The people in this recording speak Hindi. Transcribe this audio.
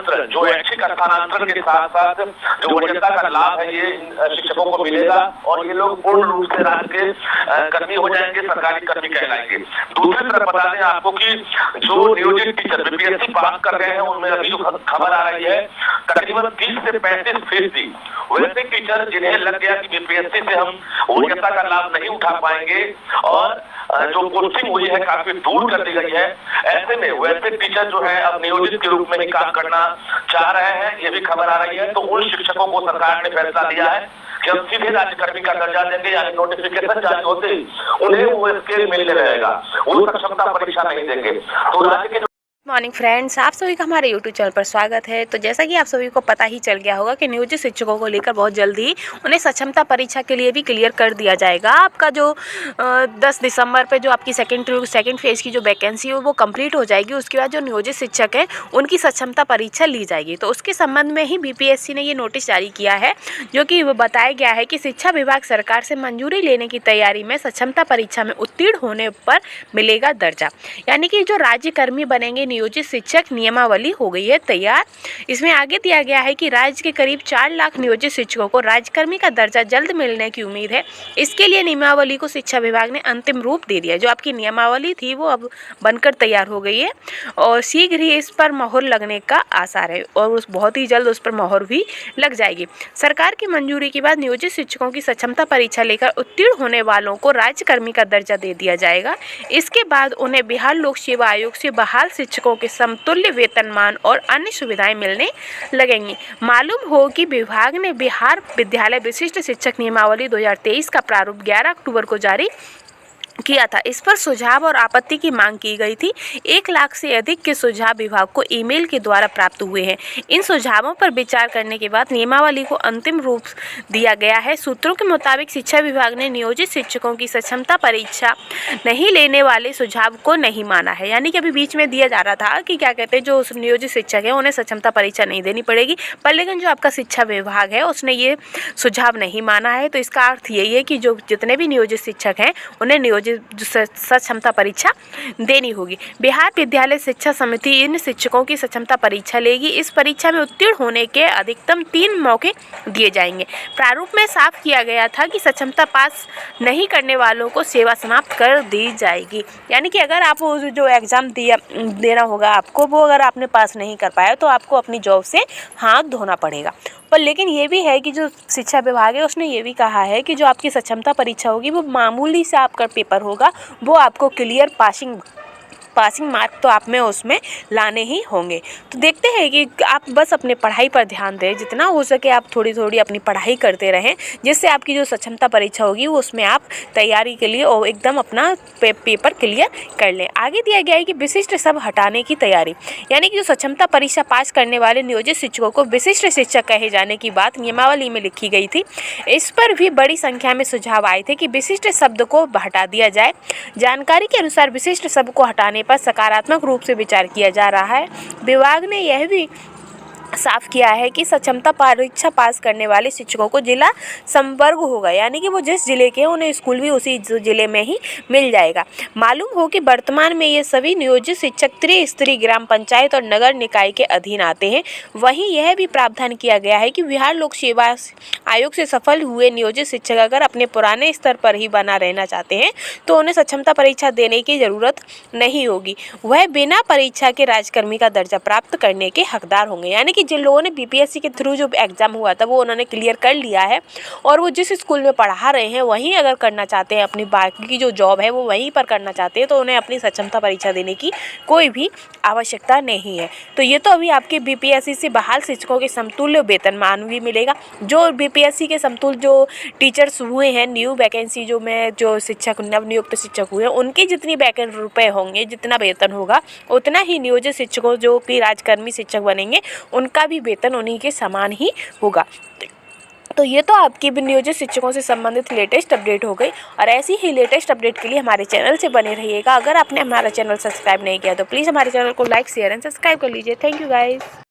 स्थानांतरण, जो ऐच्छिक स्थानांतरण के साथ साथ जो वरीयता का लाभ है ये शिक्षकों को मिलेगा और ये लोग पूर्ण रूप से राज्य के कर्मी हो जाएंगे, सरकारी कर्मी कहलाएंगे। दूसरी तरफ बता दें आपको कि जो नियोजित टीचर बीपीएससी पास कर रहे हैं उनमें अभी जो खबर आ रही है तकरीबन 30 से 35% वैसे टीचर जिन्हें लग गया कि बीपीएससी से हम वरीयता का लाभ नहीं उठा पाएंगे और जो पोस्टिंग हुई है काफी दूर कर दी गई है, ऐसे में वैसे टीचर जो है अब नियोजित के रूप में ही काम करना चाह रहे हैं, ये भी खबर आ रही है। तो उन शिक्षकों को सरकार ने फैसला लिया है कि हम सीधे राज्यकर्मी का दर्जा देंगे, यानी नोटिफिकेशन जारी होते उन्हें वो स्केल मिलने रहेगा, वो सक्षमता परीक्षा नहीं देंगे। तो राज्य के मॉर्निंग फ्रेंड्स, आप सभी का हमारे यूट्यूब चैनल पर स्वागत है। तो जैसा कि आप सभी को पता ही चल गया होगा कि नियोजित शिक्षकों को लेकर बहुत जल्दी ही उन्हें सक्षमता परीक्षा के लिए भी क्लियर कर दिया जाएगा। आपका जो 10 दिसंबर पे जो आपकी सेकंड फेज़ की जो वैकेंसी है वो कंप्लीट हो जाएगी। उसके बाद जो नियोजित शिक्षक हैं उनकी सक्षमता परीक्षा ली जाएगी। तो उसके संबंध में ही बीपीएससी ने ये नोटिस जारी किया है, जो कि बताया गया है कि शिक्षा विभाग सरकार से मंजूरी लेने की तैयारी में सक्षमता परीक्षा में उत्तीर्ण होने पर मिलेगा दर्जा, यानी कि जो राज्यकर्मी बनेंगे नियोजित शिक्षक नियमावली हो गई है तैयार। इसमें आगे दिया गया है कि राज्य के करीब 4 लाख नियोजित शिक्षकों को राज्यकर्मी का दर्जा जल्द मिलने की उम्मीद है। इसके लिए नियमावली को शिक्षा विभाग ने अंतिम रूप दे दिया। जो आपकी नियमावली थी वो अब बनकर तैयार हो गई है और शीघ्र ही इस पर मोहर लगने का आसार है और बहुत ही जल्द उस पर मोहर भी लग जाएगी। सरकार की मंजूरी के बाद नियोजित शिक्षकों की सक्षमता परीक्षा लेकर उत्तीर्ण होने वालों को राज्यकर्मी का दर्जा दे दिया जाएगा। इसके बाद उन्हें बिहार लोक सेवा आयोग से बहाल शिक्षकों के समतुल्य वेतनमान और अन्य सुविधाएं मिलने लगेंगी। मालूम हो कि विभाग ने बिहार विद्यालय विशिष्ट शिक्षक नियमावली 2023 का प्रारूप 11 अक्टूबर को जारी किया था। इस पर सुझाव और आपत्ति की मांग की गई थी। 1 लाख से अधिक के सुझाव विभाग को ईमेल के द्वारा प्राप्त हुए हैं। इन सुझावों पर विचार करने के बाद नियमावली को अंतिम रूप दिया गया है। सूत्रों के मुताबिक शिक्षा विभाग ने नियोजित शिक्षकों की सक्षमता परीक्षा नहीं लेने वाले सुझाव को नहीं माना है। यानी कि अभी बीच में दिया जा रहा था कि क्या कहते हैं, जो नियोजित शिक्षक है उन्हें सक्षमता परीक्षा नहीं देनी पड़ेगी, पर लेकिन जो आपका शिक्षा विभाग है उसने ये सुझाव नहीं माना है। तो इसका अर्थ यही है कि जो जितने भी नियोजित शिक्षक हैं उन्हें नियोजित सक्षमता परीक्षा देनी होगी। बिहार विद्यालय शिक्षा समिति इन शिक्षकों की सक्षमता परीक्षा लेगी। इस परीक्षा में उत्तीर्ण होने के अधिकतम 3 मौके दिए जाएंगे। प्रारूप में साफ किया गया था कि सक्षमता पास नहीं करने वालों को सेवा समाप्त कर दी जाएगी। यानी कि अगर आप जो एग्ज़ाम देना होगा आपको, वो अगर आपने पास नहीं कर पाया तो आपको अपनी जॉब से हाथ धोना पड़ेगा। पर लेकिन ये भी है कि जो शिक्षा विभाग है उसने ये भी कहा है कि जो आपकी सक्षमता परीक्षा होगी वो मामूली सा आपका पेपर होगा, वो आपको क्लियर पासिंग मार्क तो आप में उसमें लाने ही होंगे। तो देखते हैं कि आप बस अपने पढ़ाई पर ध्यान दें, जितना हो सके आप थोड़ी थोड़ी अपनी पढ़ाई करते रहें, जिससे आपकी जो सक्षमता परीक्षा होगी वो उसमें आप तैयारी के लिए और एकदम अपना पेपर क्लियर कर लें। आगे दिया गया है कि विशिष्ट सब हटाने की तैयारी, यानी कि जो सक्षमता परीक्षा पास करने वाले नियोजित शिक्षकों को विशिष्ट शिक्षक कहे जाने की बात नियमावली में लिखी गई थी। इस पर भी बड़ी संख्या में सुझाव आए थे कि विशिष्ट शब्द को हटा दिया जाए। जानकारी के अनुसार विशिष्ट शब्द को हटाने पर सकारात्मक रूप से विचार किया जा रहा है। विभाग ने यह भी साफ किया है कि सक्षमता परीक्षा पास करने वाले शिक्षकों को जिला संवर्ग होगा, यानी कि वो जिस जिले के हैं उन्हें स्कूल भी उसी जिले में ही मिल जाएगा। मालूम हो कि वर्तमान में ये सभी नियोजित शिक्षक त्रिस्तरीय ग्राम पंचायत और नगर निकाय के अधीन आते हैं। वहीं यह भी प्रावधान किया गया है कि बिहार लोक सेवा आयोग से सफल हुए नियोजित शिक्षक अगर अपने पुराने स्तर पर ही बना रहना चाहते हैं तो उन्हें सक्षमता परीक्षा देने की ज़रूरत नहीं होगी। वह बिना परीक्षा के राज्यकर्मी का दर्जा प्राप्त करने के हकदार होंगे। यानी कि जिन लोगों ने बीपीएससी के थ्रू जो एग्ज़ाम हुआ था वो उन्होंने क्लियर कर लिया है और वो जिस स्कूल में पढ़ा रहे हैं वहीं अगर करना चाहते हैं, अपनी बाकी की जो जॉब है वो वहीं पर करना चाहते हैं, तो उन्हें अपनी सक्षमता परीक्षा देने की कोई भी आवश्यकता नहीं है। तो ये तो अभी आपके बीपीएससी से बहाल शिक्षकों के समतुल्य वेतनमान भी मिलेगा। जो बीपीएससी के समतुल्य जो टीचर्स हुए हैं, न्यू वैकेंसी जो शिक्षक नवनियुक्त शिक्षक हुए हैं, उनके जितनी रुपए होंगे, जितना वेतन होगा उतना ही नियोजित शिक्षकों जो कि राज्यकर्मी शिक्षक बनेंगे उनका भी वेतन उन्हीं के समान ही होगा। तो ये तो आपकी भी नियोजित शिक्षकों से संबंधित लेटेस्ट अपडेट हो गई और ऐसी ही लेटेस्ट अपडेट के लिए हमारे चैनल से बने रहिएगा। अगर आपने हमारा चैनल सब्सक्राइब नहीं किया तो प्लीज़ हमारे चैनल को लाइक शेयर एंड सब्सक्राइब कर लीजिए। Thank you guys.